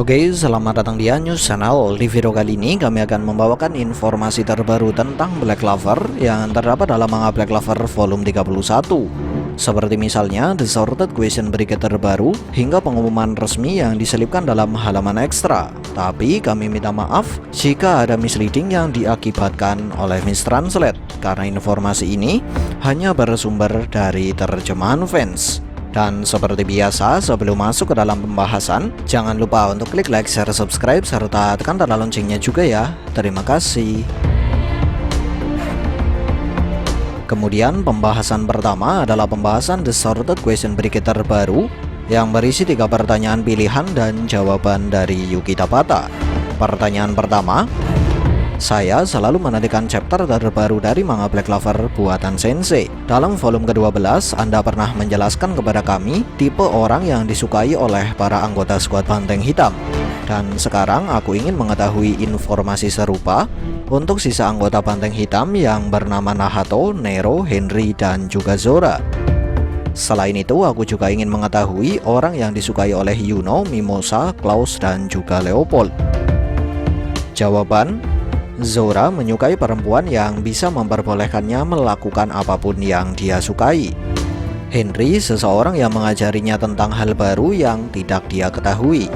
Oke, selamat datang di News Channel. Di video kali ini kami akan membawakan informasi terbaru tentang Black Clover yang terdapat dalam manga Black Clover volume 31. Seperti misalnya The Sorted Question Bracket terbaru hingga pengumuman resmi yang diselipkan dalam halaman ekstra. Tapi kami minta maaf jika ada misleading yang diakibatkan oleh mistranslate karena informasi ini hanya bersumber dari terjemahan fans. Dan seperti biasa, sebelum masuk ke dalam pembahasan, jangan lupa untuk klik like, share, subscribe, serta tekan tanda loncengnya juga ya. Terima kasih. Kemudian pembahasan pertama adalah pembahasan The Sorted Question Bracket terbaru yang berisi 3 pertanyaan pilihan dan jawaban dari Yuki Tabata. Pertanyaan pertama, saya selalu menantikan chapter terbaru dari manga Black Clover buatan Sensei. Dalam volume ke-12, Anda pernah menjelaskan kepada kami tipe orang yang disukai oleh para anggota skuad Banteng Hitam. Dan sekarang aku ingin mengetahui informasi serupa untuk sisa anggota Banteng Hitam yang bernama Nahato, Nero, Henry, dan juga Zora. Selain itu, aku juga ingin mengetahui orang yang disukai oleh Yuno, Mimosa, Klaus, dan juga Leopold. Jawaban: Zora menyukai perempuan yang bisa memperbolehkannya melakukan apapun yang dia sukai. Henry seseorang yang mengajarinya tentang hal baru yang tidak dia ketahui.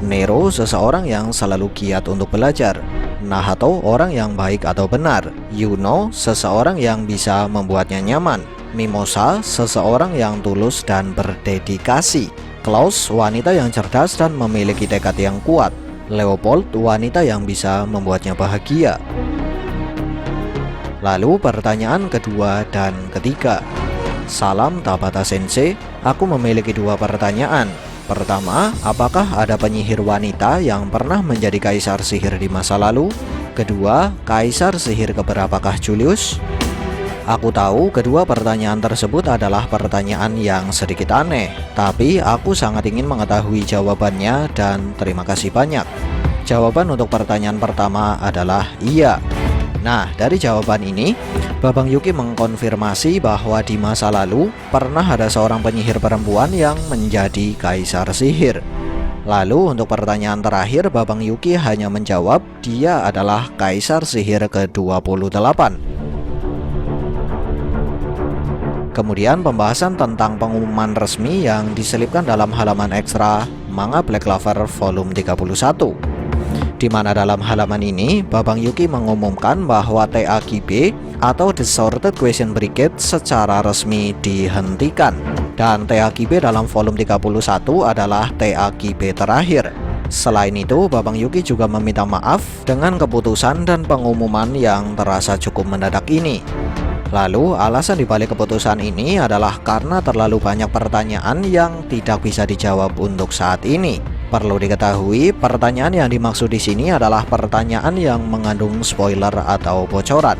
Nero seseorang yang selalu giat untuk belajar. Nahato orang yang baik atau benar. Yuno seseorang yang bisa membuatnya nyaman. Mimosa seseorang yang tulus dan berdedikasi. Klaus wanita yang cerdas dan memiliki tekad yang kuat. Leopold wanita yang bisa membuatnya bahagia. Lalu pertanyaan kedua dan ketiga. Salam Tabata Sensei, aku memiliki 2 pertanyaan. Pertama, apakah ada penyihir wanita yang pernah menjadi kaisar sihir di masa lalu? Kedua, kaisar sihir keberapakah Julius? Aku tahu kedua pertanyaan tersebut adalah pertanyaan yang sedikit aneh, tapi aku sangat ingin mengetahui jawabannya dan terima kasih banyak. Jawaban untuk pertanyaan pertama adalah iya. Nah, dari jawaban ini, Babang Yuki mengkonfirmasi bahwa di masa lalu pernah ada seorang penyihir perempuan yang menjadi kaisar sihir. Lalu untuk pertanyaan terakhir, Babang Yuki hanya menjawab dia adalah kaisar sihir ke-28. Kemudian pembahasan tentang pengumuman resmi yang diselipkan dalam halaman ekstra manga Black Clover volume 31. Di mana dalam halaman ini Babang Yuki mengumumkan bahwa TAKB atau The Sorted Question Bracket secara resmi dihentikan. Dan TAKB dalam volume 31 adalah TAKB terakhir. Selain itu, Babang Yuki juga meminta maaf dengan keputusan dan pengumuman yang terasa cukup mendadak ini. Lalu, alasan dibalik keputusan ini adalah karena terlalu banyak pertanyaan yang tidak bisa dijawab untuk saat ini. Perlu diketahui, pertanyaan yang dimaksud di sini adalah pertanyaan yang mengandung spoiler atau bocoran.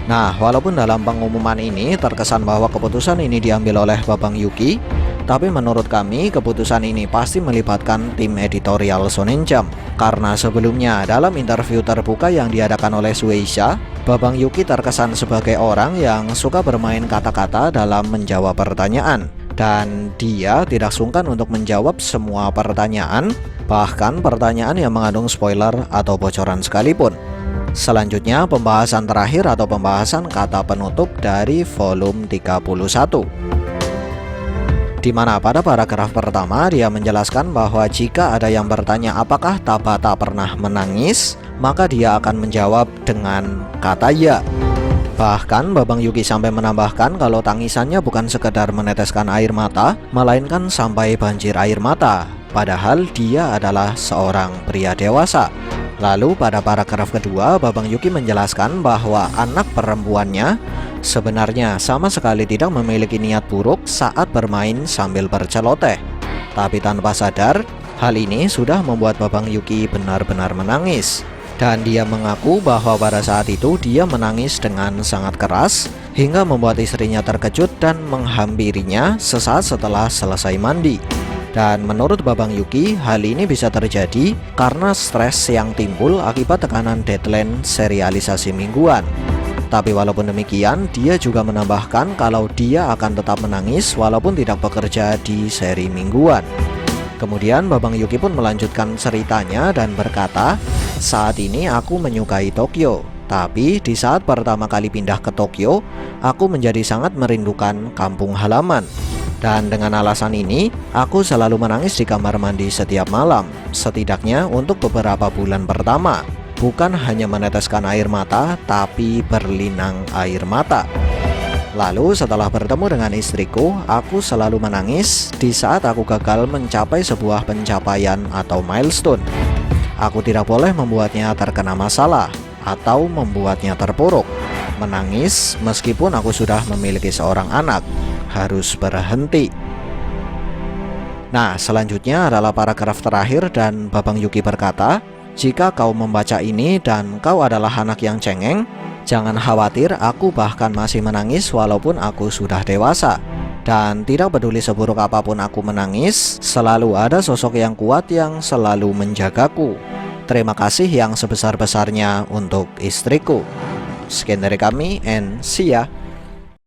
Nah, walaupun dalam pengumuman ini terkesan bahwa keputusan ini diambil oleh Babang Yuki, tapi menurut kami keputusan ini pasti melibatkan tim editorial Shonen Jump. Karena sebelumnya dalam interview terbuka yang diadakan oleh Shueisha, Babang Yuki terkesan sebagai orang yang suka bermain kata-kata dalam menjawab pertanyaan. Dan dia tidak sungkan untuk menjawab semua pertanyaan, bahkan pertanyaan yang mengandung spoiler atau bocoran sekalipun. Selanjutnya pembahasan terakhir atau pembahasan kata penutup dari volume 31. Di mana pada paragraf pertama dia menjelaskan bahwa jika ada yang bertanya apakah Tabata pernah menangis, maka dia akan menjawab dengan kata ya. Bahkan Babang Yuki sampai menambahkan kalau tangisannya bukan sekedar meneteskan air mata, melainkan sampai banjir air mata, padahal dia adalah seorang pria dewasa. Lalu pada paragraf kedua, Babang Yuki menjelaskan bahwa anak perempuannya sebenarnya sama sekali tidak memiliki niat buruk saat bermain sambil berceloteh. Tapi tanpa sadar, hal ini sudah membuat Babang Yuki benar-benar menangis. Dan dia mengaku bahwa pada saat itu dia menangis dengan sangat keras hingga membuat istrinya terkejut dan menghampirinya sesaat setelah selesai mandi. Dan menurut Babang Yuki, hal ini bisa terjadi karena stres yang timbul akibat tekanan deadline serialisasi mingguan. Tapi walaupun demikian, dia juga menambahkan kalau dia akan tetap menangis walaupun tidak bekerja di seri mingguan. Kemudian Babang Yuki pun melanjutkan ceritanya dan berkata, "Saat ini aku menyukai Tokyo, tapi di saat pertama kali pindah ke Tokyo, aku menjadi sangat merindukan kampung halaman. Dan dengan alasan ini, aku selalu menangis di kamar mandi setiap malam, setidaknya untuk beberapa bulan pertama. Bukan hanya meneteskan air mata, tapi berlinang air mata. Lalu setelah bertemu dengan istriku, aku selalu menangis di saat aku gagal mencapai sebuah pencapaian atau milestone. Aku tidak boleh membuatnya terkena masalah atau membuatnya terpuruk. Menangis meskipun aku sudah memiliki seorang anak harus berhenti." Nah, selanjutnya adalah paragraf terakhir dan Babang Yuki berkata, "Jika kau membaca ini dan kau adalah anak yang cengeng, jangan khawatir, aku bahkan masih menangis walaupun aku sudah dewasa. Dan tidak peduli seburuk apapun aku menangis, selalu ada sosok yang kuat yang selalu menjagaku. Terima kasih yang sebesar-besarnya untuk istriku. Sekian dari kami and see ya."